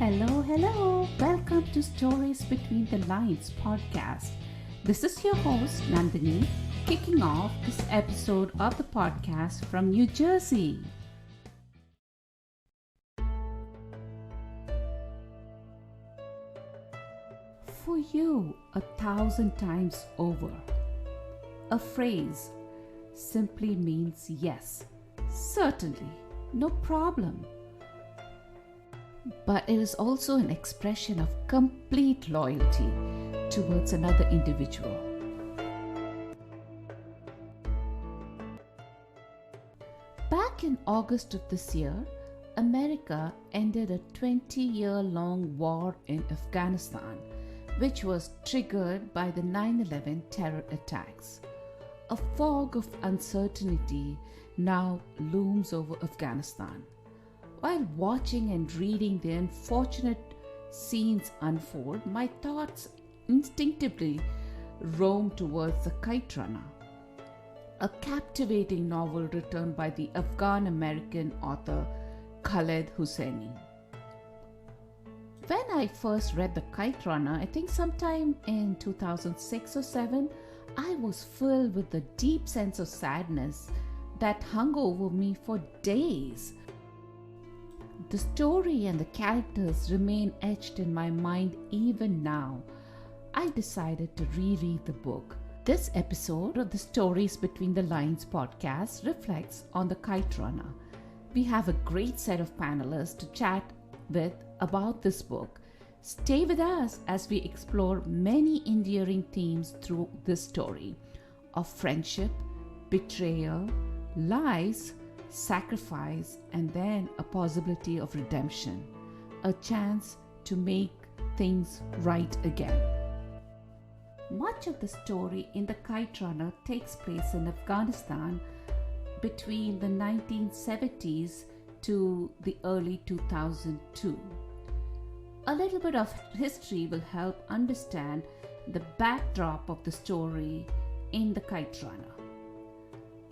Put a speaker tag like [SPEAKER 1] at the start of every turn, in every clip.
[SPEAKER 1] Hello, hello. Welcome to Stories Between the Lines podcast. This is your host, Nandini, kicking off this episode of the podcast from New Jersey. For you, 1,000 times over. A phrase simply means yes, certainly, no problem. But it is also an expression of complete loyalty towards another individual. Back in August of this year, America ended a 20-year-long war in Afghanistan, which was triggered by the 9/11 terror attacks. A fog of uncertainty now looms over Afghanistan. While watching and reading the unfortunate scenes unfold, my thoughts instinctively roamed towards The Kite Runner, a captivating novel written by the Afghan American author Khaled Hosseini. When I first read The Kite Runner, I think sometime in 2006 or 7, I was filled with a deep sense of sadness that hung over me for days. The story and the characters remain etched in my mind even now. I decided to reread the book. This episode of the Stories Between the Lines podcast reflects on The Kite Runner. We have a great set of panelists to chat with about this book. Stay with us as we explore many endearing themes through this story of friendship, betrayal, lies, sacrifice, and then a possibility of redemption, a chance to make things right again. Much of the story in The Kite Runner takes place in Afghanistan between the 1970s to the early 2002. A little bit of history will help understand the backdrop of the story in The Kite Runner.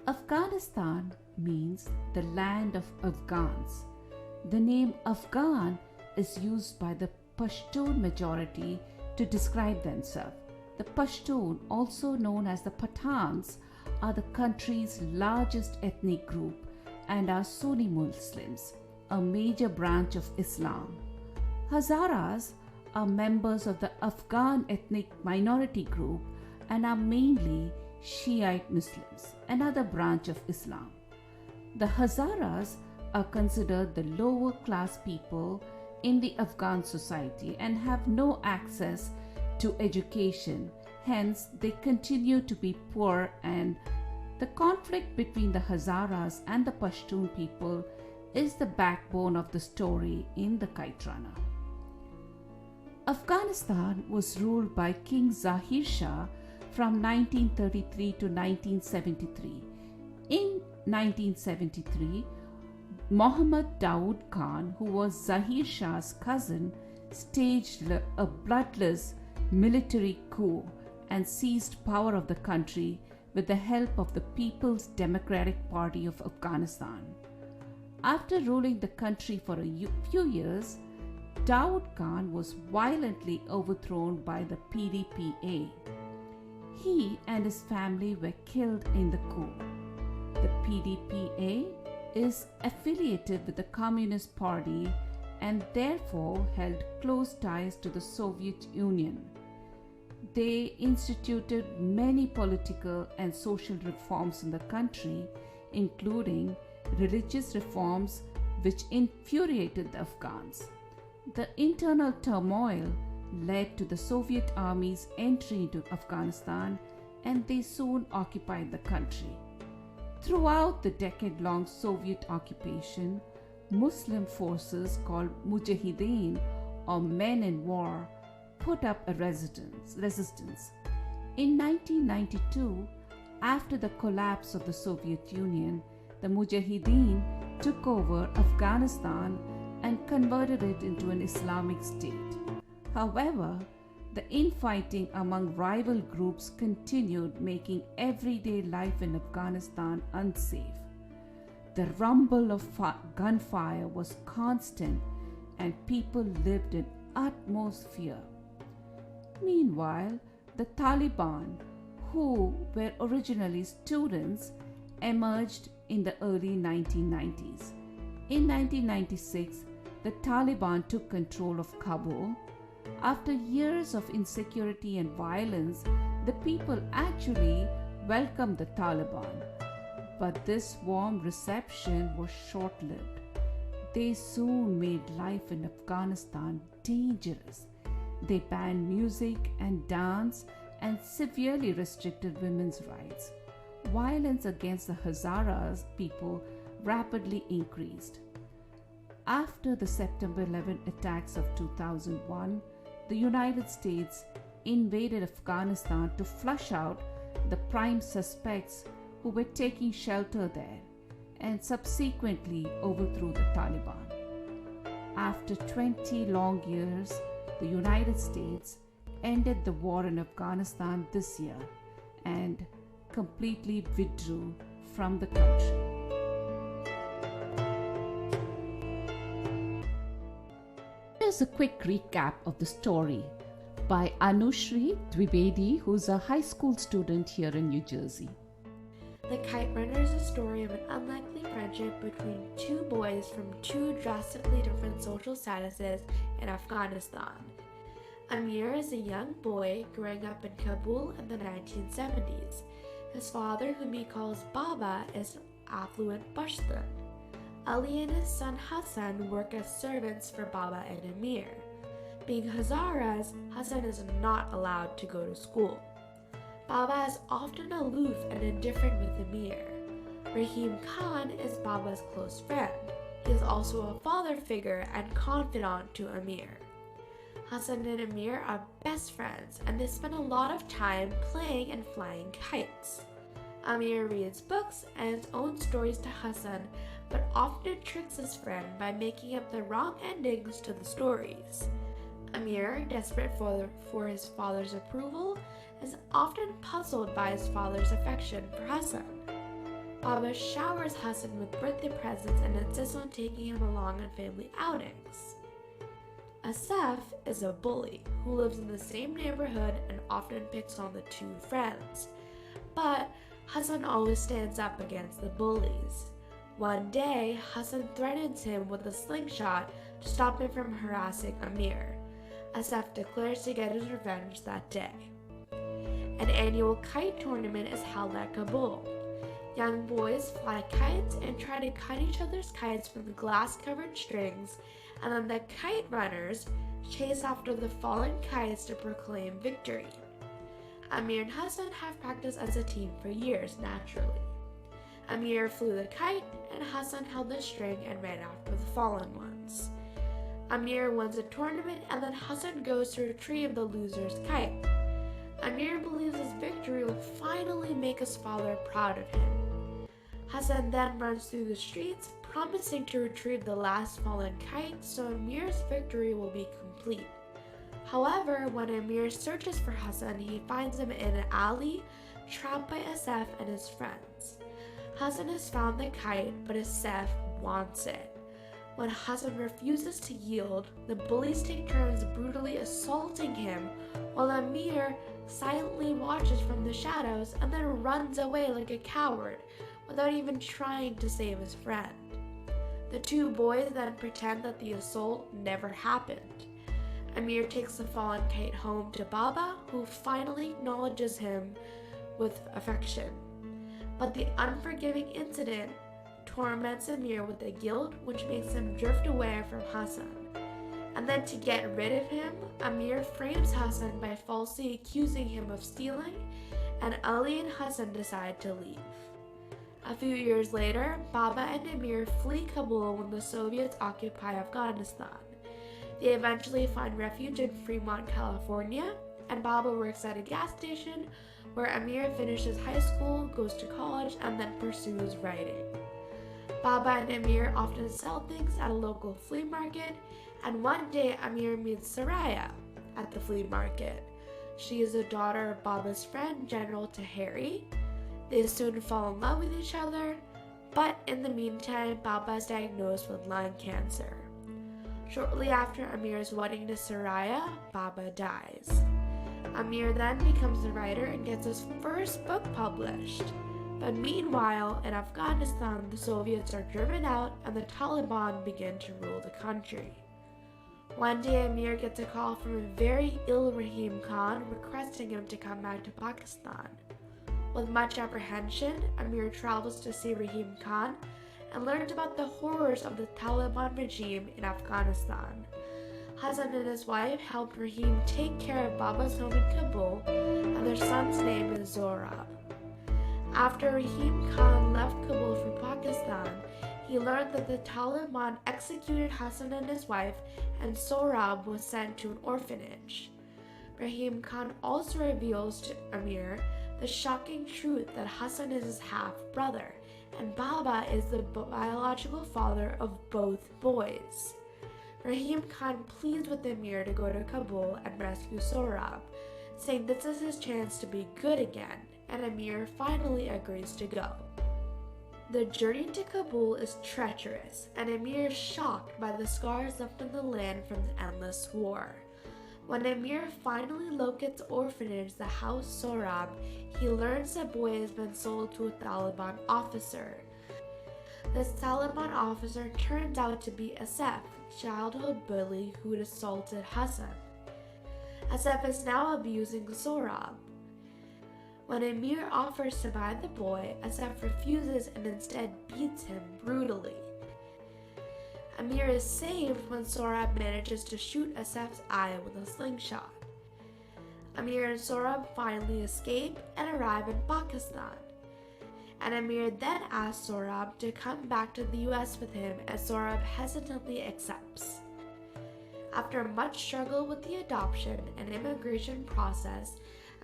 [SPEAKER 1] Afghanistan means the land of Afghans. The name Afghan is used by the Pashtun majority to describe themselves. The Pashtun, also known as the Pathans, are the country's largest ethnic group and are Sunni Muslims, a major branch of Islam. Hazaras are members of the Afghan ethnic minority group and are mainly Shiite Muslims, another branch of Islam. The Hazaras are considered the lower class people in the Afghan society and have no access to education. Hence, they continue to be poor, and the conflict between the Hazaras and the Pashtun people is the backbone of the story in The Kite Runner. Afghanistan was ruled by King Zahir Shah from 1933 to 1973. In 1973, Mohammad Daoud Khan, who was Zahir Shah's cousin, staged a bloodless military coup and seized power of the country with the help of the People's Democratic Party of Afghanistan. After ruling the country for a few years, Daoud Khan was violently overthrown by the PDPA. He and his family were killed in the coup. The PDPA is affiliated with the Communist Party and therefore held close ties to the Soviet Union. They instituted many political and social reforms in the country, including religious reforms which infuriated the Afghans. The internal turmoil led to the Soviet army's entry into Afghanistan, and they soon occupied the country. Throughout the decade-long Soviet occupation, Muslim forces called Mujahideen, or men in war, put up a resistance. In 1992, after the collapse of the Soviet Union, the Mujahideen took over Afghanistan and converted it into an Islamic state. However, the infighting among rival groups continued, making everyday life in Afghanistan unsafe. The rumble of gunfire was constant, and people lived in utmost fear. Meanwhile, the Taliban, who were originally students, emerged in the early 1990s. In 1996, the Taliban took control of Kabul. After years of insecurity and violence, the people actually welcomed the Taliban. But this warm reception was short-lived. They soon made life in Afghanistan dangerous. They banned music and dance and severely restricted women's rights. Violence against the Hazaras people rapidly increased. After the September 11 attacks of 2001, the United States invaded Afghanistan to flush out the prime suspects who were taking shelter there and subsequently overthrew the Taliban. After 20 long years, the United States ended the war in Afghanistan this year and completely withdrew from the country. Here's a quick recap of the story by Anushri Dwivedi, who's a high school student here in New Jersey.
[SPEAKER 2] The Kite Runner is a story of an unlikely friendship between two boys from two drastically different social statuses in Afghanistan. Amir is a young boy growing up in Kabul in the 1970s. His father, whom he calls Baba, is affluent Pashtun. Ali and his son Hassan work as servants for Baba and Amir. Being Hazaras, Hassan is not allowed to go to school. Baba is often aloof and indifferent with Amir. Rahim Khan is Baba's close friend. He is also a father figure and confidant to Amir. Hassan and Amir are best friends, and they spend a lot of time playing and flying kites. Amir reads books and his own stories to Hassan, but often tricks his friend by making up the wrong endings to the stories. Amir, desperate for his father's approval, is often puzzled by his father's affection for Hassan. Baba showers Hassan with birthday presents and insists on taking him along on family outings. Asaf is a bully who lives in the same neighborhood and often picks on the two friends. But Hassan always stands up against the bullies. One day, Hassan threatens him with a slingshot to stop him from harassing Amir. Asaf declares to get his revenge that day. An annual kite tournament is held at Kabul. Young boys fly kites and try to cut each other's kites from the glass-covered strings, and then the kite runners chase after the fallen kites to proclaim victory. Amir and Hassan have practiced as a team for years naturally. Amir flew the kite, and Hassan held the string and ran after the fallen ones. Amir wins the tournament, and then Hassan goes to retrieve the loser's kite. Amir believes his victory will finally make his father proud of him. Hassan then runs through the streets, promising to retrieve the last fallen kite so Amir's victory will be complete. However, when Amir searches for Hassan, he finds him in an alley, trapped by Asaf and his friends. Hassan has found the kite, but Asaf wants it. When Hassan refuses to yield, the bullies take turns brutally assaulting him, while Amir silently watches from the shadows and then runs away like a coward without even trying to save his friend. The two boys then pretend that the assault never happened. Amir takes the fallen kite home to Baba, who finally acknowledges him with affection. But the unforgiving incident torments Amir with the guilt, which makes him drift away from Hassan. And then to get rid of him, Amir frames Hassan by falsely accusing him of stealing, and Ali and Hassan decide to leave. A few years later, Baba and Amir flee Kabul when the Soviets occupy Afghanistan. They eventually find refuge in Fremont, California, and Baba works at a gas station where Amir finishes high school, goes to college, and then pursues writing. Baba and Amir often sell things at a local flea market, and one day Amir meets Saraya at the flea market. She is the daughter of Baba's friend, General Taheri. They soon fall in love with each other, but in the meantime, Baba is diagnosed with lung cancer. Shortly after Amir's wedding to Soraya, Baba dies. Amir then becomes a writer and gets his first book published. But meanwhile, in Afghanistan, the Soviets are driven out and the Taliban begin to rule the country. One day, Amir gets a call from a very ill Rahim Khan requesting him to come back to Pakistan. With much apprehension, Amir travels to see Rahim Khan and learns about the horrors of the Taliban regime in Afghanistan. Hassan and his wife helped Rahim take care of Baba's home in Kabul, and their son's name is Zorab. After Rahim Khan left Kabul for Pakistan, he learned that the Taliban executed Hassan and his wife, and Sohrab was sent to an orphanage. Rahim Khan also reveals to Amir the shocking truth that Hassan is his half-brother, and Baba is the biological father of both boys. Rahim Khan pleads with Amir to go to Kabul and rescue Sohrab, saying this is his chance to be good again, and Amir finally agrees to go. The journey to Kabul is treacherous, and Amir is shocked by the scars left on the land from the endless war. When Amir finally locates the orphanage that housed Sohrab, he learns the boy has been sold to a Taliban officer. This Taliban officer turns out to be Asef, childhood bully who had assaulted Hassan. Asef is now abusing Sohrab. When Amir offers to buy the boy, Asef refuses and instead beats him brutally. Amir is saved when Sohrab manages to shoot Asef's eye with a slingshot. Amir and Sohrab finally escape and arrive in Pakistan. And Amir then asks Sohrab to come back to the US with him, as Sohrab hesitantly accepts. After much struggle with the adoption and immigration process,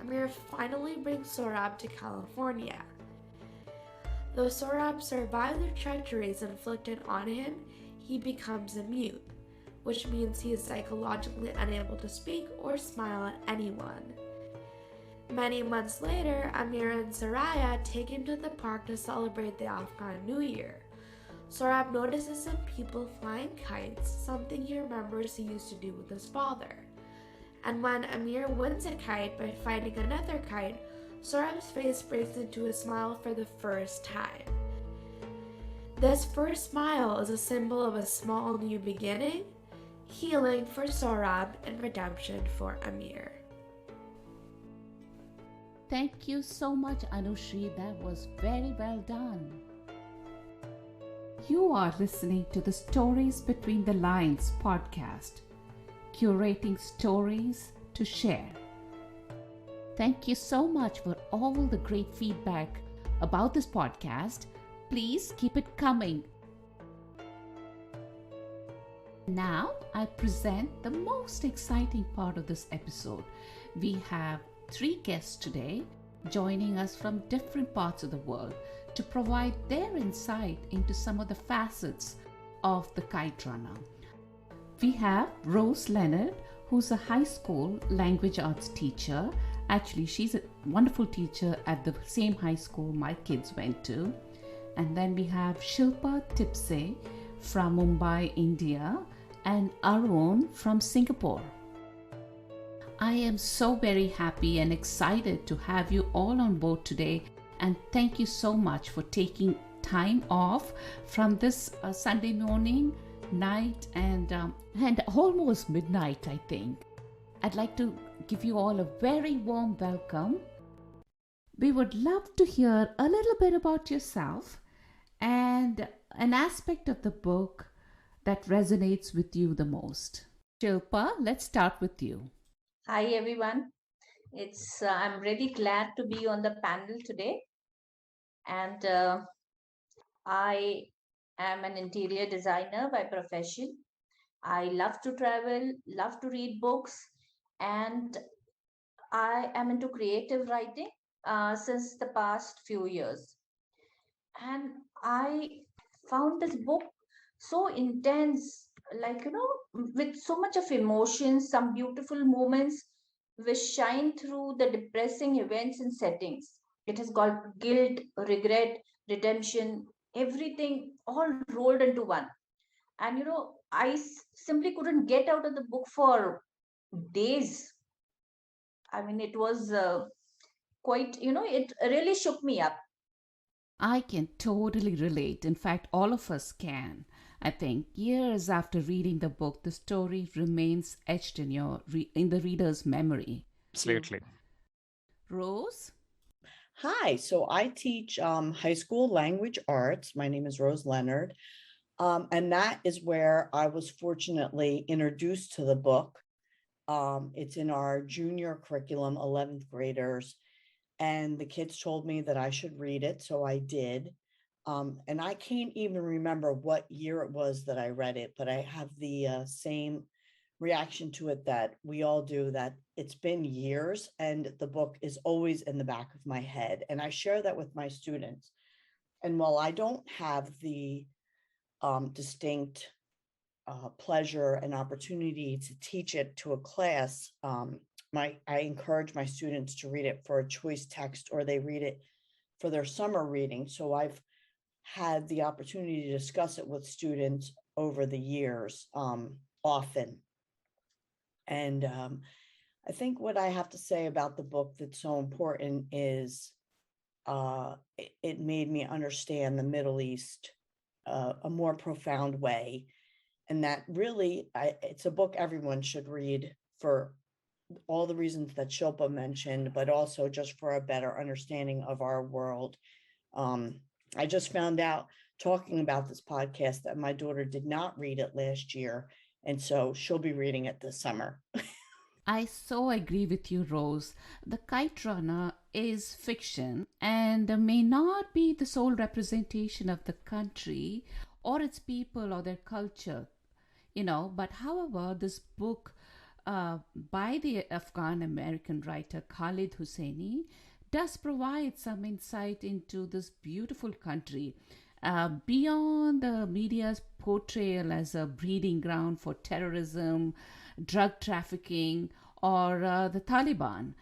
[SPEAKER 2] Amir finally brings Sohrab to California. Though Sohrab survived the treacheries inflicted on him, he becomes a mute, which means he is psychologically unable to speak or smile at anyone. Many months later, Amir and Soraya take him to the park to celebrate the Afghan New Year. Sohrab notices some people flying kites, something he remembers he used to do with his father. And when Amir wins a kite by fighting another kite, Sohrab's face breaks into a smile for the first time. This first smile is a symbol of a small new beginning, healing for Sohrab, and redemption for Amir.
[SPEAKER 1] Thank you so much, Anushri. That was very well done. You are listening to the Stories Between the Lines podcast, curating stories to share. Thank you so much for all the great feedback about this podcast. Please keep it coming. Now I present the most exciting part of this episode. We have 3 guests today joining us from different parts of the world to provide their insight into some of the facets of the Kite Runner. We have Rose Leonard, who's a high school language arts teacher. Actually, she's a wonderful teacher at the same high school my kids went to. And then we have Shilpa Tipse from Mumbai, India, and Arun from Singapore. I am so very happy and excited to have you all on board today, and thank you so much for taking time off from this Sunday morning, night, and almost midnight, I think. I'd like to give you all a very warm welcome. We would love to hear a little bit about yourself and an aspect of the book that resonates with you the most. Shilpa, let's start with you.
[SPEAKER 3] Hi everyone. I'm really glad to be on the panel today, and I am an interior designer by profession. I love to travel, love to read books, and I am into creative writing since the past few years. And I found this book so intense, with so much of emotion, some beautiful moments which shine through the depressing events and settings. It is called guilt, regret, redemption, everything all rolled into one. And I simply couldn't get out of the book for days. I mean, it was quite, it really shook me up.
[SPEAKER 1] I can totally relate. In fact, all of us can. I think years after reading the book, the story remains etched in in the reader's memory.
[SPEAKER 4] Absolutely.
[SPEAKER 1] Rose?
[SPEAKER 5] Hi, so I teach high school language arts. My name is Rose Leonard. And that is where I was fortunately introduced to the book. It's in our junior curriculum, 11th graders. And the kids told me that I should read it. So I did. And I can't even remember what year it was that I read it, but I have the same reaction to it that we all do, that it's been years and the book is always in the back of my head. And I share that with my students. And while I don't have the distinct pleasure and opportunity to teach it to a class, I encourage my students to read it for a choice text, or they read it for their summer reading. So I've had the opportunity to discuss it with students over the years, often. And I think what I have to say about the book that's so important is it made me understand the Middle East a more profound way. And that really, it's a book everyone should read for all the reasons that Shilpa mentioned, but also just for a better understanding of our world. I just found out talking about this podcast that my daughter did not read it last year. And so she'll be reading it this summer.
[SPEAKER 1] I so agree with you, Rose. The Kite Runner is fiction and may not be the sole representation of the country or its people or their culture, but however, this book by the Afghan American writer Khaled Hosseini does provide some insight into this beautiful country beyond the media's portrayal as a breeding ground for terrorism, drug trafficking, or the Taliban.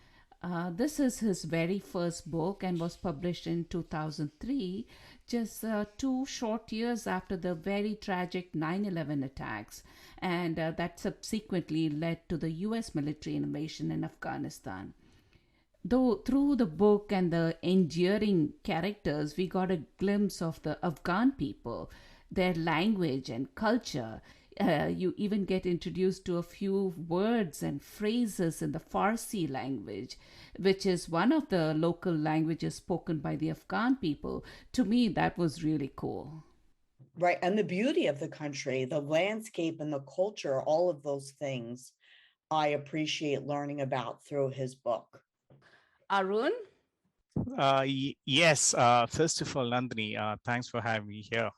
[SPEAKER 1] This is his very first book and was published in 2003, just 2 short years after the very tragic 9/11 attacks, and that subsequently led to the US military invasion in Afghanistan. Though through the book and the enduring characters, we got a glimpse of the Afghan people, their language and culture. You even get introduced to a few words and phrases in the Farsi language, which is one of the local languages spoken by the Afghan people. To me, that was really cool.
[SPEAKER 5] Right. And the beauty of the country, the landscape and the culture, all of those things I appreciate learning about through his book.
[SPEAKER 1] Arun?
[SPEAKER 4] Yes. First of all, Nandini, thanks for having me here.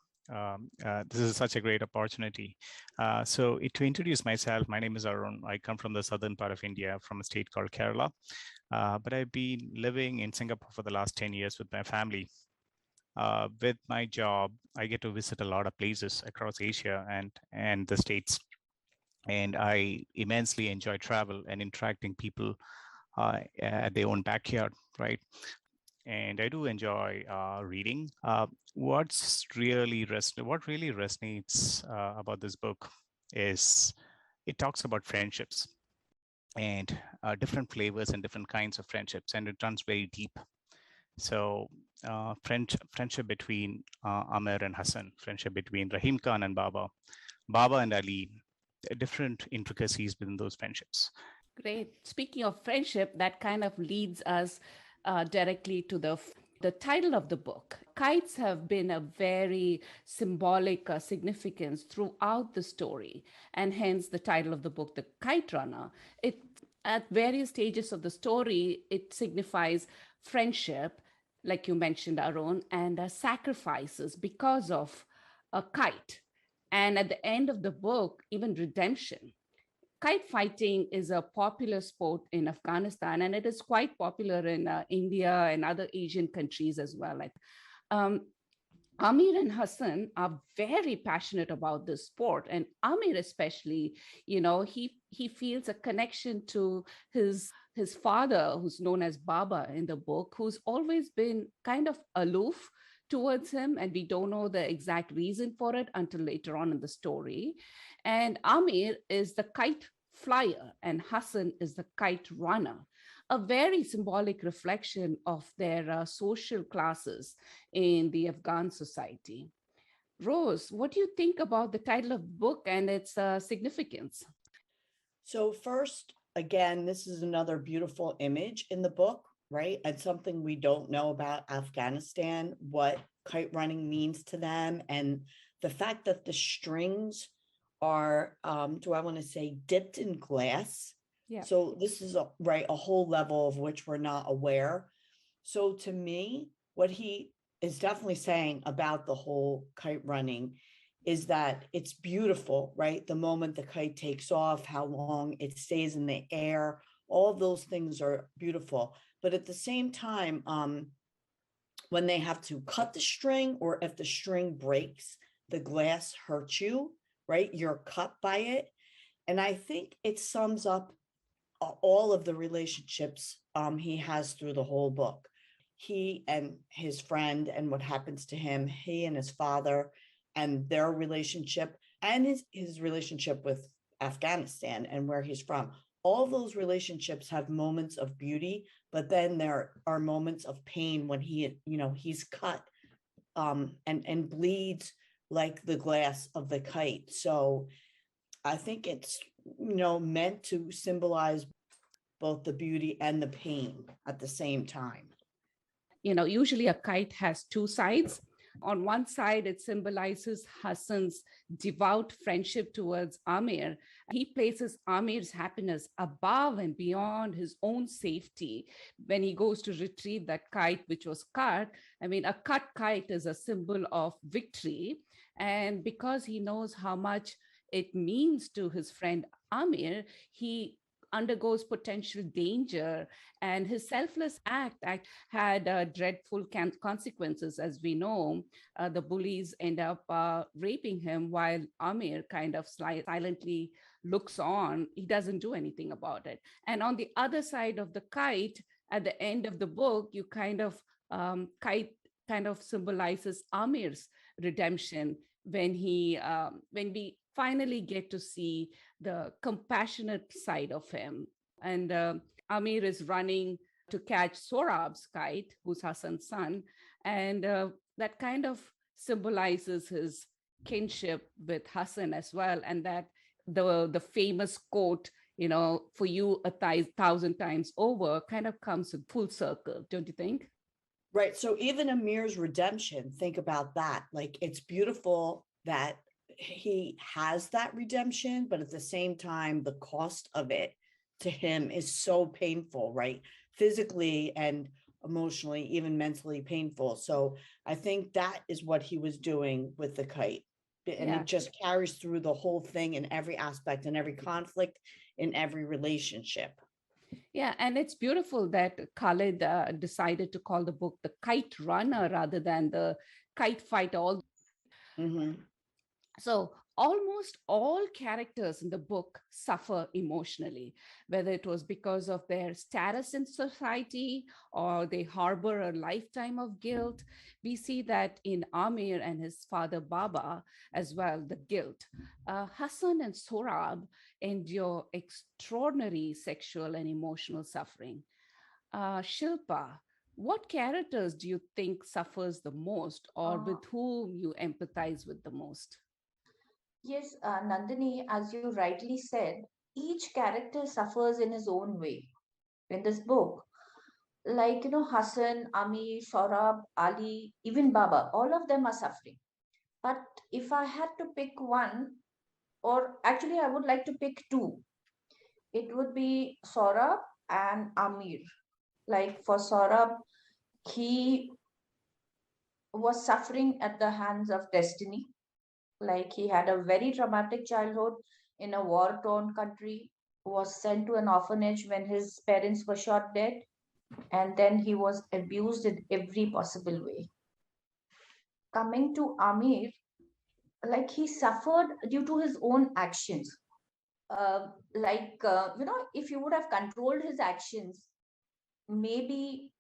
[SPEAKER 4] This is such a great opportunity. To introduce myself, my name is Arun. I come from the southern part of India, from a state called Kerala. But I've been living in Singapore for the last 10 years with my family. With my job, I get to visit a lot of places across Asia and the States. And I immensely enjoy travel and interacting people at their own backyard, right? And I do enjoy reading. What really resonates about this book is it talks about friendships and different flavors and different kinds of friendships, and it runs very deep. So friendship between Amir and Hassan, friendship between Rahim Khan and Baba and Ali, different intricacies within those friendships.
[SPEAKER 1] Great. Speaking of friendship, that kind of leads us directly to the title of the book. Kites have been a very symbolic significance throughout the story, and hence the title of the book, The Kite Runner. It at various stages of the story, it signifies friendship, like you mentioned, Arun, and sacrifices because of a kite. And at the end of the book, even redemption. Kite fighting is a popular sport in Afghanistan, and it is quite popular in India and other Asian countries as well. Um, Amir and Hassan are very passionate about this sport, and Amir especially, he feels a connection to his father, who's known as Baba in the book, who's always been kind of aloof towards him, and we don't know the exact reason for it until later on in the story. And Amir is the kite flyer, and Hassan is the kite runner, a very symbolic reflection of their social classes in the Afghan society. Rose, what do you think about the title of the book and its significance?
[SPEAKER 5] So first, again, this is another beautiful image in the book, right? And something we don't know about Afghanistan, what kite running means to them, and the fact that the strings are, do I want to say, dipped in glass.
[SPEAKER 1] Yeah.
[SPEAKER 5] So this is a whole level of which we're not aware. So to me, what he is definitely saying about the whole kite running is that it's beautiful, right? The moment the kite takes off, how long it stays in the air, all of those things are beautiful. But at the same time, when they have to cut the string, or if the string breaks, the glass hurts you, right? You're cut by it. And I think it sums up all of the relationships he has through the whole book. He and his friend and what happens to him, he and his father and their relationship, and his relationship with Afghanistan and where he's from. All those relationships have moments of beauty, but then there are moments of pain when he's cut and bleeds like the glass of the kite. So I think it's meant to symbolize both the beauty and the pain at the same time.
[SPEAKER 1] Usually a kite has two sides. On one side, it symbolizes Hassan's devout friendship towards Amir. He places Amir's happiness above and beyond his own safety when he goes to retrieve that kite which was cut. I mean, a cut kite is a symbol of victory. And because he knows how much it means to his friend Amir, he undergoes potential danger, and his selfless act had dreadful consequences. As we know, the bullies end up raping him while Amir kind of silently looks on. He doesn't do anything about it. And on the other side of the kite, at the end of the book, you kite kind of symbolizes Amir's redemption when we finally get to see the compassionate side of him. And Amir is running to catch Sorab's kite, who's Hassan's son. And that kind of symbolizes his kinship with Hassan as well. And that the famous quote, for you 1,000 times over, kind of comes full circle, don't you think?
[SPEAKER 5] Right. So even Amir's redemption, think about that. Like, it's beautiful that he has that redemption, but at the same time, the cost of it to him is so painful, right? Physically and emotionally, even mentally painful. So I think that is what he was doing with the kite. And it just carries through the whole thing in every aspect, in every conflict, in every relationship.
[SPEAKER 1] Yeah, and it's beautiful that Khaled decided to call the book The Kite Runner rather than The Kite Fight.
[SPEAKER 5] Mm-hmm.
[SPEAKER 1] So almost all characters in the book suffer emotionally, whether it was because of their status in society or they harbor a lifetime of guilt. We see that in Amir and his father Baba as well, the guilt. Hassan and Sorab endure extraordinary sexual and emotional suffering. Shilpa, what characters do you think suffers the most, or with whom you empathize with the most?
[SPEAKER 3] Yes, Nandini, as you rightly said, each character suffers in his own way in this book. Like, Hassan, Ami, Saurabh, Ali, even Baba, all of them are suffering. But if I had to pick one, or actually, I would like to pick two, it would be Saurabh and Amir. Like for Saurabh, he was suffering at the hands of destiny. Like he had a very traumatic childhood in a war torn country, was sent to an orphanage when his parents were shot dead, and then he was abused in every possible way. Coming to Amir, like he suffered due to his own actions. If you would have controlled his actions, maybe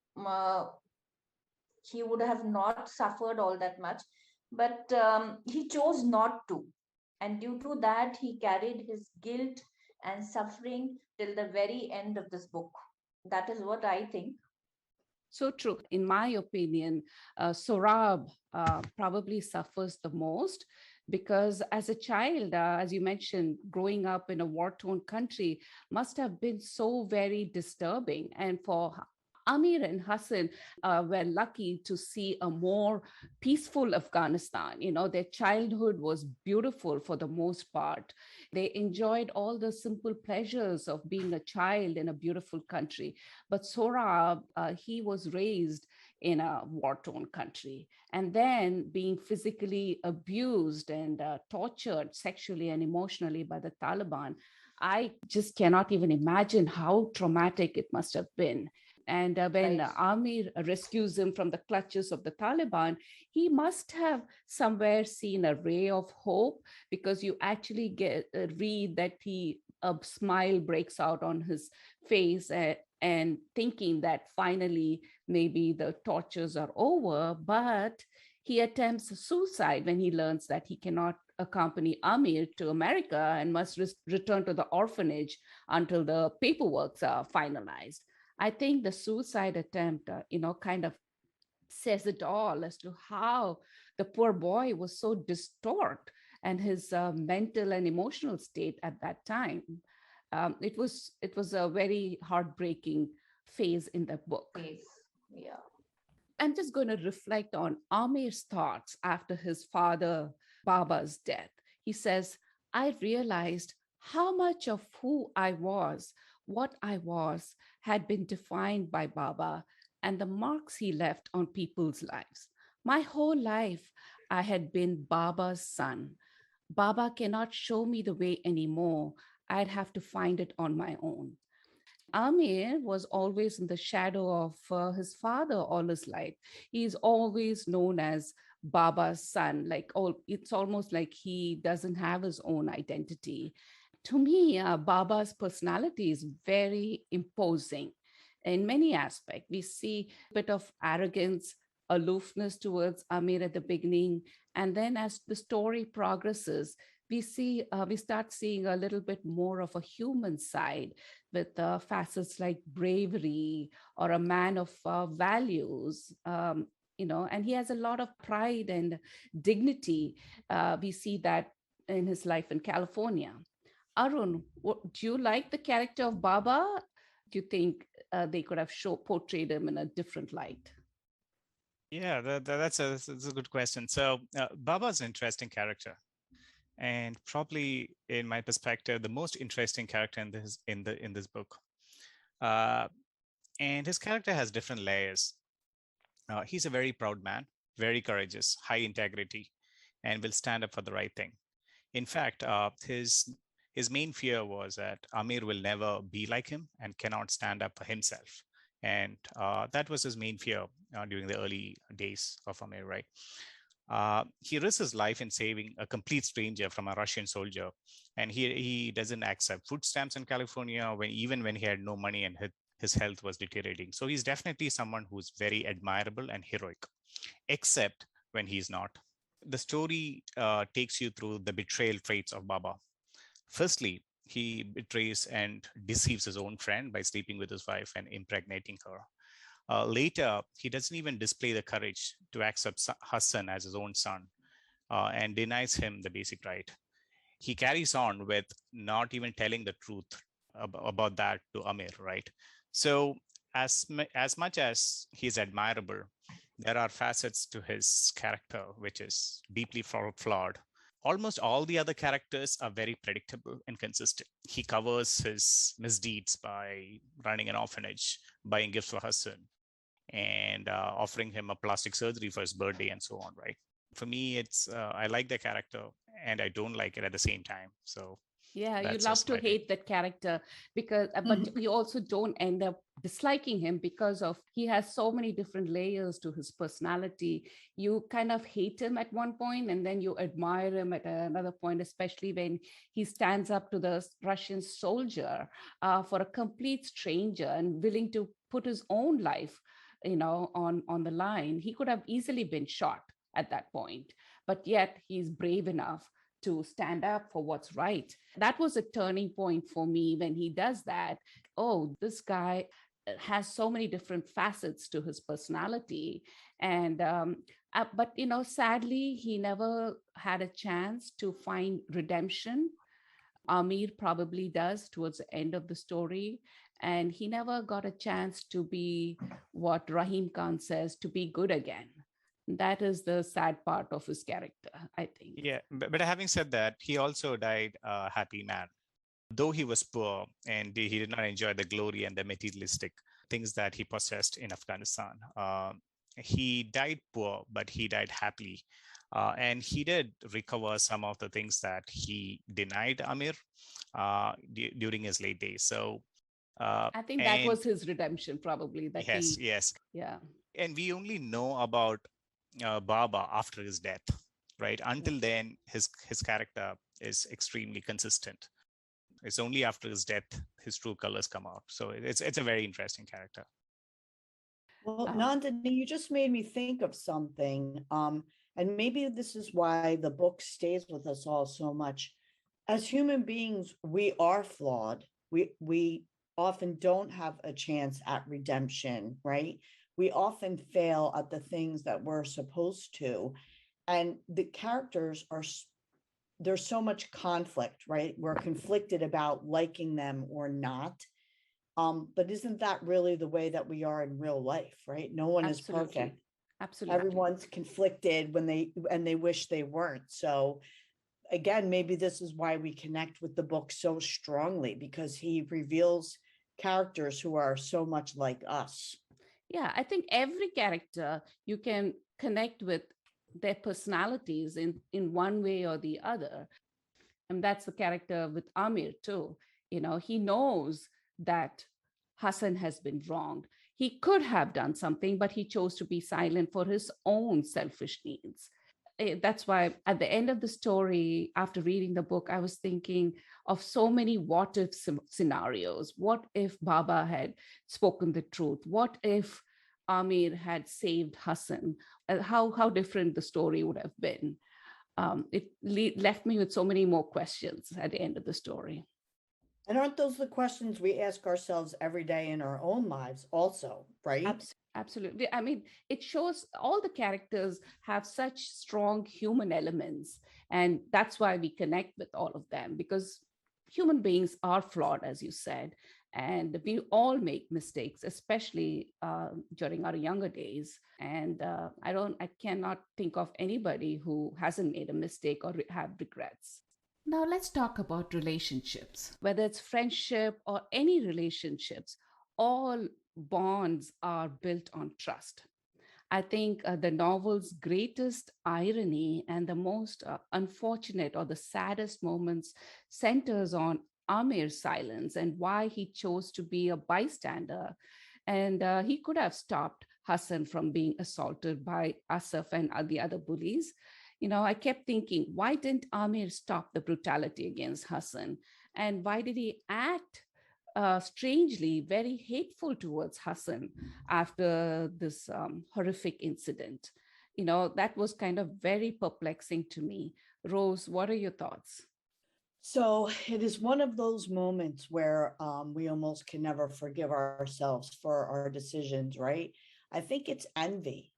[SPEAKER 3] he would have not suffered all that much, but he chose not to. And due to that, he carried his guilt and suffering till the very end of this book. That is what I think.
[SPEAKER 1] So true. In my opinion, Sorab probably suffers the most because as a child, as you mentioned, growing up in a war-torn country must have been so very disturbing. And for Amir and Hassan were lucky to see a more peaceful Afghanistan. You know, their childhood was beautiful for the most part. They enjoyed all the simple pleasures of being a child in a beautiful country. But Sohrab, he was raised in a war-torn country, and then being physically abused and tortured sexually and emotionally by the Taliban. I just cannot even imagine how traumatic it must have been. And when
[SPEAKER 3] Right.
[SPEAKER 1] Amir rescues him from the clutches of the Taliban, he must have somewhere seen a ray of hope, because you actually get read that a smile breaks out on his face, and thinking that finally maybe the tortures are over. But he attempts suicide when he learns that he cannot accompany Amir to America and must return to the orphanage until the paperwork are finalized. I think the suicide attempt, kind of says it all as to how the poor boy was so distraught and his mental and emotional state at that time. It was a very heartbreaking phase in the book.
[SPEAKER 3] Yes. Yeah.
[SPEAKER 1] I'm just going to reflect on Amir's thoughts after his father Baba's death. He says, I realized how much of who I was, what I was, had been defined by Baba and the marks he left on people's lives. My whole life, I had been Baba's son. Baba cannot show me the way anymore. I'd have to find it on my own. Amir was always in the shadow of his father all his life. He's always known as Baba's son. It's almost like he doesn't have his own identity. To me, Baba's personality is very imposing in many aspects. We see a bit of arrogance, aloofness towards Amir at the beginning, and then as the story progresses, we start seeing a little bit more of a human side with facets like bravery or a man of values. And he has a lot of pride and dignity. We see that in his life in California. Arun, do you like the character of Baba? Do you think they could have portrayed him in a different light?
[SPEAKER 4] Yeah, that's a good question. So Baba's an interesting character, and probably, in my perspective, the most interesting character in this book. And his character has different layers. He's a very proud man, very courageous, high integrity, and will stand up for the right thing. In fact, his main fear was that Amir will never be like him and cannot stand up for himself. And that was his main fear during the early days of Amir, right? He risks his life in saving a complete stranger from a Russian soldier. And he doesn't accept food stamps in California even when he had no money and his health was deteriorating. So he's definitely someone who's very admirable and heroic, except when he's not. The story takes you through the betrayal traits of Baba. Firstly, he betrays and deceives his own friend by sleeping with his wife and impregnating her. Later, he doesn't even display the courage to accept Hassan as his own son and denies him the basic right. He carries on with not even telling the truth about that to Amir, right? So as much as he's admirable, there are facets to his character which is deeply flawed. Almost all the other characters are very predictable and consistent. He covers his misdeeds by running an orphanage, buying gifts for Hassan, and offering him a plastic surgery for his birthday and so on, right? For me, it's I like the character and I don't like it at the same time. So
[SPEAKER 1] Yeah, you
[SPEAKER 4] that's
[SPEAKER 1] love
[SPEAKER 4] just
[SPEAKER 1] to
[SPEAKER 4] my take.
[SPEAKER 1] hate that character but you also don't end up disliking him because of he has so many different layers to his personality. You kind of hate him at one point and then you admire him at another point, especially when he stands up to the Russian soldier for a complete stranger and willing to put his own life on the line. He could have easily been shot at that point, but yet he's brave enough to stand up for what's right. That was a turning point for me when he does that. Oh, this guy has so many different facets to his personality. And but sadly, he never had a chance to find redemption. Amir probably does towards the end of the story, and he never got a chance to be what Rahim Khan says, to be good again. That is the sad part of his character, I think.
[SPEAKER 4] Yeah, but having said that, he also died a happy man. Though he was poor and he did not enjoy the glory and the materialistic things that he possessed in Afghanistan, he died poor, but he died happily. And he did recover some of the things that he denied Amir during his late days. So
[SPEAKER 1] I think that was his redemption, probably. That
[SPEAKER 4] yes.
[SPEAKER 1] Yeah.
[SPEAKER 4] And we only know about Baba after his death, right? Until then, his character is extremely consistent. It's only after his death his true colors come out. So it's a very interesting character.
[SPEAKER 5] Well, Nandini, you just made me think of something. And maybe this is why the book stays with us all so much. As human beings, we are flawed. We often don't have a chance at redemption, right? We often fail at the things that we're supposed to. And the characters there's so much conflict, right? We're conflicted about liking them or not. But isn't that really the way that we are in real life, right? No one is perfect.
[SPEAKER 1] Absolutely.
[SPEAKER 5] Everyone's conflicted when they wish they weren't. So again, maybe this is why we connect with the book so strongly, because he reveals characters who are so much like us.
[SPEAKER 1] Yeah, I think every character you can connect with their personalities in one way or the other. And that's the character with Amir too. He knows that Hassan has been wronged. He could have done something, but he chose to be silent for his own selfish needs. That's why at the end of the story, after reading the book, I was thinking of so many what if scenarios. What if Baba had spoken the truth? What if Amir had saved Hassan? How different the story would have been. It left me with so many more questions at the end of the story.
[SPEAKER 5] And aren't those the questions we ask ourselves every day in our own lives also, right?
[SPEAKER 1] Absolutely. I mean, it shows all the characters have such strong human elements. And that's why we connect with all of them, because human beings are flawed, as you said. And we all make mistakes, especially during our younger days. And I cannot think of anybody who hasn't made a mistake or have regrets. Now let's talk about relationships. Whether it's friendship or any relationships, all bonds are built on trust. I think the novel's greatest irony and the most unfortunate or the saddest moments centers on Amir's silence and why he chose to be a bystander. And he could have stopped Hassan from being assaulted by Asaf and the other bullies. I kept thinking, why didn't Amir stop the brutality against Hassan? And why did he act strangely very hateful towards Hassan after this horrific incident? That was kind of very perplexing to me. Rose, what are your thoughts?
[SPEAKER 5] So it is one of those moments where we almost can never forgive ourselves for our decisions, right? I think it's envy.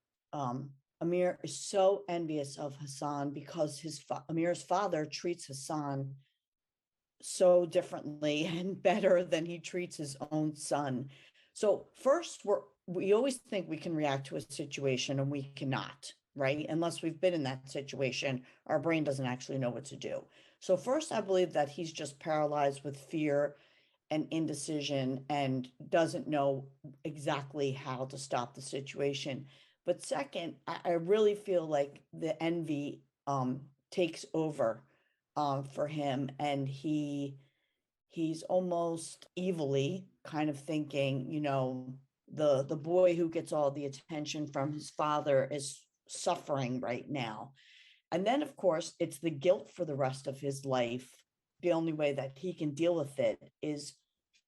[SPEAKER 5] Amir is so envious of Hassan because Amir's father treats Hassan so differently and better than he treats his own son. So first, we always think we can react to a situation and we cannot, right? Unless we've been in that situation, our brain doesn't actually know what to do. So first, I believe that he's just paralyzed with fear and indecision and doesn't know exactly how to stop the situation. But second, I really feel like the envy takes over for him, and he's almost evilly kind of thinking, the boy who gets all the attention from his father is suffering right now. And then, of course, it's the guilt for the rest of his life. The only way that he can deal with it is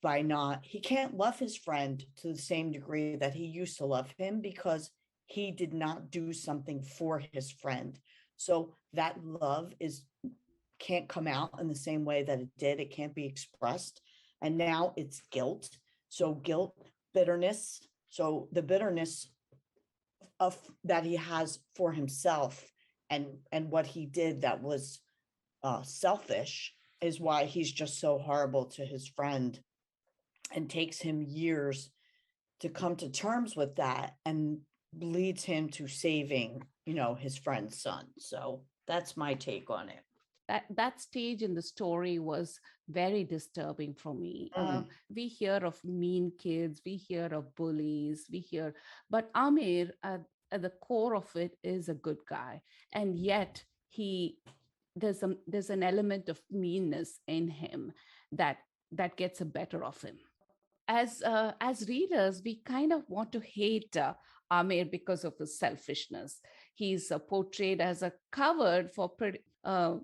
[SPEAKER 5] by not, he can't love his friend to the same degree that he used to love him because he did not do something for his friend. So that love can't come out in the same way that it did. It can't be expressed. And now it's guilt. So guilt, bitterness. So the bitterness of that he has for himself and what he did that was selfish is why he's just so horrible to his friend, and takes him years to come to terms with that, and leads him to saving, his friend's son. So that's my take on it.
[SPEAKER 1] That stage in the story was very disturbing for me. We hear of mean kids, we hear of bullies, but Amir, at the core of it, is a good guy, and yet there's an element of meanness in him that gets the better of him. As readers, we kind of want to hate Amir because of his selfishness. He's portrayed as a coward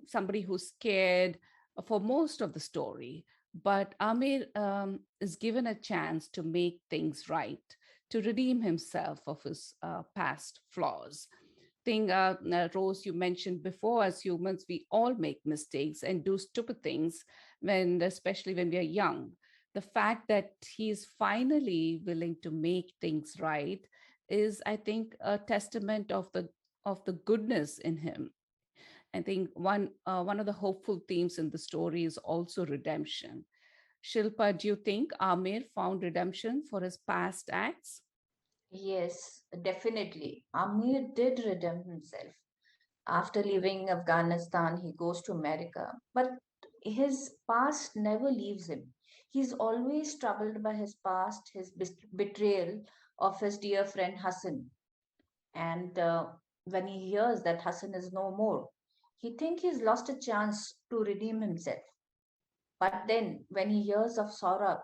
[SPEAKER 1] somebody who's scared for most of the story. But Amir is given a chance to make things right, to redeem himself of his past flaws. Rose, you mentioned before, as humans, we all make mistakes and do stupid things, especially when we are young. The fact that he's finally willing to make things right is, I think, a testament of the goodness in him. I think one of the hopeful themes in the story is also redemption. Shilpa, do you think Amir found redemption for his past acts?
[SPEAKER 3] Yes, definitely. Amir did redeem himself. After leaving Afghanistan, he goes to America, but his past never leaves him. He's always troubled by his past, his betrayal of his dear friend Hassan. And when he hears that Hassan is no more, he thinks he's lost a chance to redeem himself. But then, when he hears of Saurabh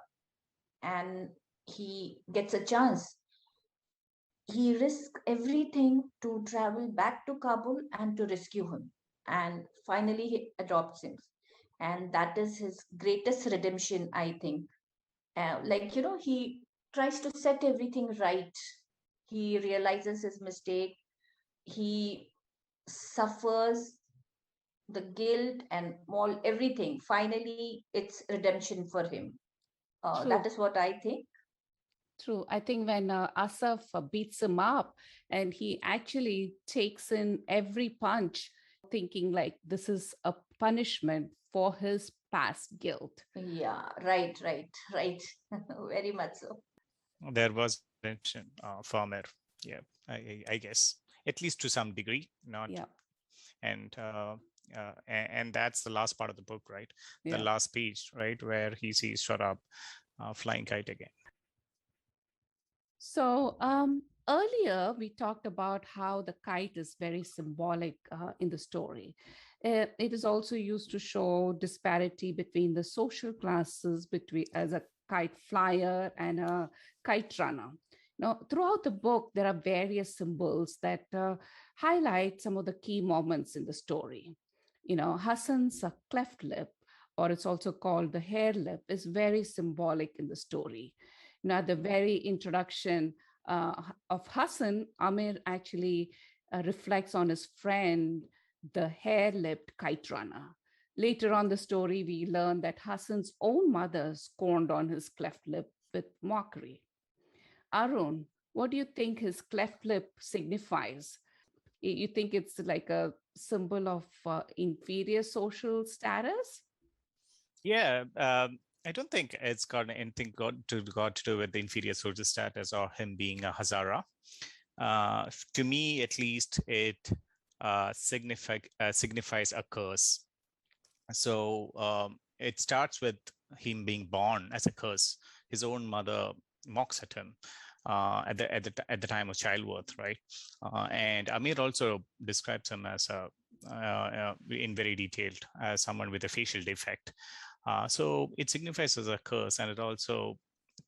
[SPEAKER 3] and he gets a chance, he risks everything to travel back to Kabul and to rescue him. And finally, he adopts him. And that is his greatest redemption, I think. He tries to set everything right. He realizes his mistake. He suffers the guilt and all everything. Finally, it's redemption for him. That
[SPEAKER 1] True.
[SPEAKER 3] is what I think.
[SPEAKER 1] True. I think when Asaf beats him up and he actually takes in every punch, thinking like this is a punishment for his past guilt.
[SPEAKER 3] Yeah, right. Very much so.
[SPEAKER 4] There was redemption for Amir. Yeah, I guess, at least to some degree, not.
[SPEAKER 1] Yeah.
[SPEAKER 4] And that's the last part of the book, right?
[SPEAKER 1] Yeah.
[SPEAKER 4] The last page, right, where he sees Saurabh flying kite again.
[SPEAKER 1] So earlier we talked about how the kite is very symbolic in the story. It is also used to show disparity between the social classes between as a kite flyer and a kite runner. Now, throughout the book, there are various symbols that highlight some of the key moments in the story. Hassan's cleft lip, or it's also called the hair lip, is very symbolic in the story. At the very introduction of Hassan, Amir actually reflects on his friend, the hair-lipped kite runner. Later on the story, we learn that Hassan's own mother scorned on his cleft lip with mockery. Arun, what do you think his cleft lip signifies? You think it's like a symbol of inferior social status?
[SPEAKER 4] Yeah, I don't think it's got anything got to do with the inferior social status or him being a Hazara. To me, at least, it signifies a curse. So it starts with him being born as a curse. His own mother mocks at him at the time of childbirth, right? And Amir also describes him as in very detailed as someone with a facial defect. So it signifies as a curse, and it also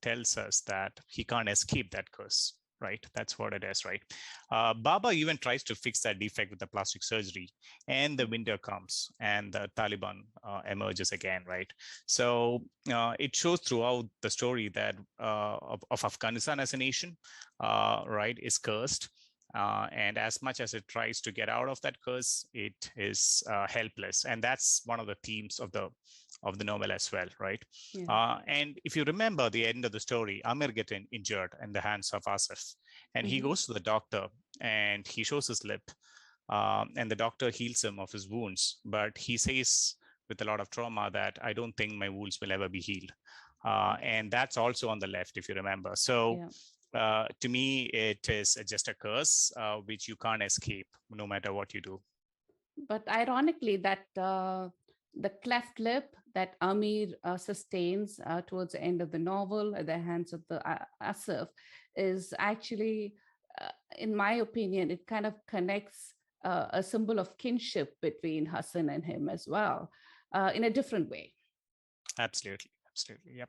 [SPEAKER 4] tells us that he can't escape that curse. right? That's what it is, right? Baba even tries to fix that defect with the plastic surgery, and the winter comes and the Taliban emerges again, right? So it shows throughout the story that of Afghanistan as a nation, right, is cursed. And as much as it tries to get out of that curse, it is helpless. And that's one of the themes of the novel as well, right?
[SPEAKER 1] Yeah.
[SPEAKER 4] And if you remember the end of the story, Amir gets injured in the hands of Asif, and he goes to the doctor and he shows his lip, and the doctor heals him of his wounds, but he says with a lot of trauma that I don't think my wounds will ever be healed. And that's also on the left, if you remember. So to me, it is just a curse which you can't escape no matter what you do.
[SPEAKER 1] But ironically, that the cleft lip that Amir sustains towards the end of the novel at the hands of the Asif is actually, in my opinion, it kind of connects a symbol of kinship between Hassan and him as well, in a different way.
[SPEAKER 4] Absolutely. Yep.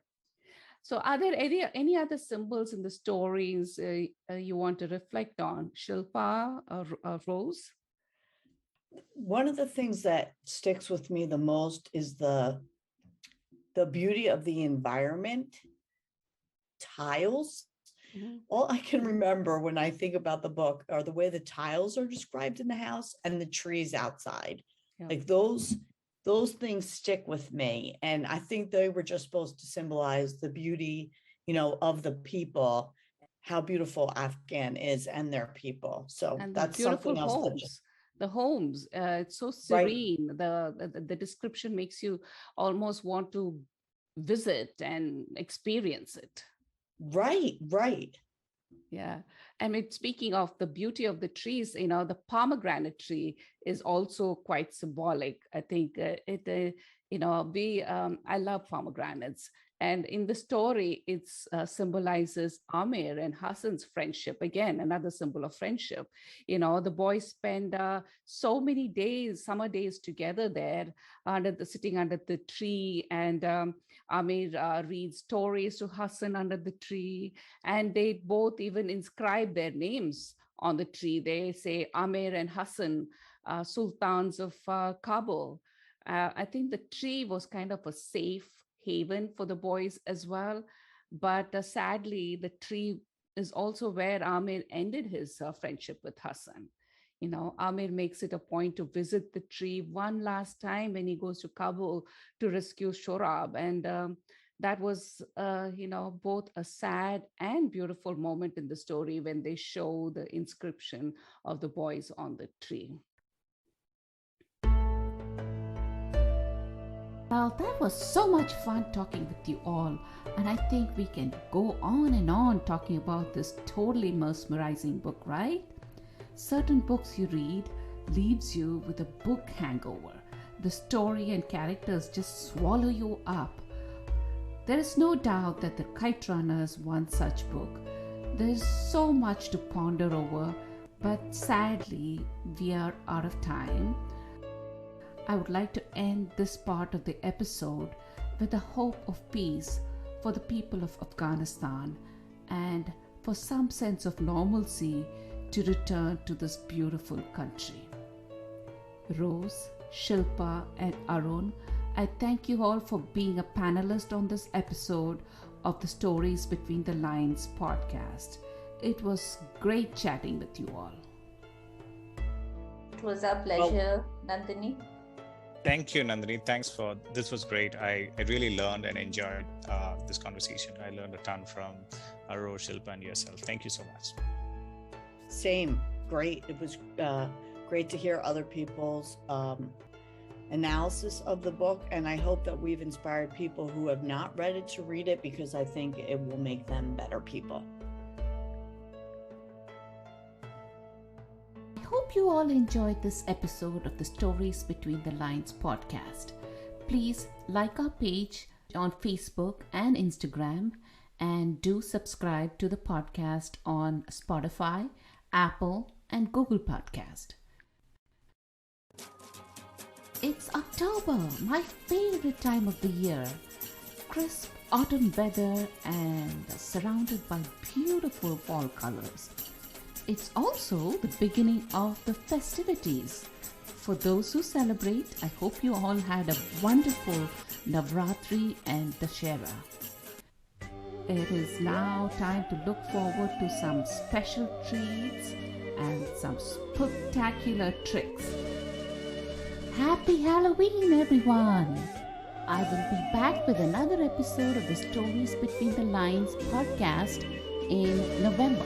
[SPEAKER 1] So are there any other symbols in the stories you want to reflect on, Shilpa or Rose?
[SPEAKER 5] One of the things that sticks with me the most is the beauty of the environment. Tiles. All I can remember when I think about the book are the way the tiles are described in the house and the trees outside. Like those things stick with me. And I think they were just supposed to symbolize the beauty, of the people, how beautiful Afghan is and their people. So
[SPEAKER 1] and
[SPEAKER 5] that's
[SPEAKER 1] beautiful
[SPEAKER 5] something else.
[SPEAKER 1] homes. The homes, it's so serene. Right. The description makes you almost want to visit and experience it.
[SPEAKER 5] Right.
[SPEAKER 1] Yeah. I mean, speaking of the beauty of the trees, the pomegranate tree is also quite symbolic. I think I love pomegranates. And in the story, it symbolizes Amir and Hassan's friendship. Again, another symbol of friendship. The boys spend so many days, summer days together there, sitting under the tree. And Amir reads stories to Hassan under the tree. And they both even inscribe their names on the tree. They say Amir and Hassan, sultans of Kabul. I think the tree was kind of a safe haven for the boys as well. But sadly, the tree is also where Amir ended his friendship with Hassan. Amir makes it a point to visit the tree one last time when he goes to Kabul to rescue Shorab. And that was, both a sad and beautiful moment in the story when they show the inscription of the boys on the tree. Well, that was so much fun talking with you all, and I think we can go on and on talking about this totally mesmerizing book, right? Certain books you read leaves you with a book hangover. The story and characters just swallow you up. There is no doubt that the Kite Runner is one such book. There is so much to ponder over, but sadly, we are out of time. I would like to end this part of the episode with a hope of peace for the people of Afghanistan and for some sense of normalcy to return to this beautiful country. Rose, Shilpa, and Arun, I thank you all for being a panelist on this episode of the Stories Between the Lines podcast. It was great chatting with you all.
[SPEAKER 3] It was our pleasure, Nandini.
[SPEAKER 4] Thank you, Nandini. This was great. I really learned and enjoyed this conversation. I learned a ton from Rose, Shilpa, and yourself. Thank you so much.
[SPEAKER 5] Same. Great. It was great to hear other people's analysis of the book. And I hope that we've inspired people who have not read it to read it, because I think it will make them better people.
[SPEAKER 1] I hope you all enjoyed this episode of the Stories Between the Lines podcast. Please like our page on Facebook and Instagram, and do subscribe to the podcast on Spotify, Apple, and Google Podcast. It's October, my favorite time of the year. crisp autumn weather and surrounded by beautiful fall colors. It's also the beginning of the festivities. For those who celebrate, I hope you all had a wonderful Navratri and Dashera. It is now time to look forward to some special treats and some spectacular tricks. Happy Halloween, everyone! I will be back with another episode of the Stories Between the Lines podcast in November.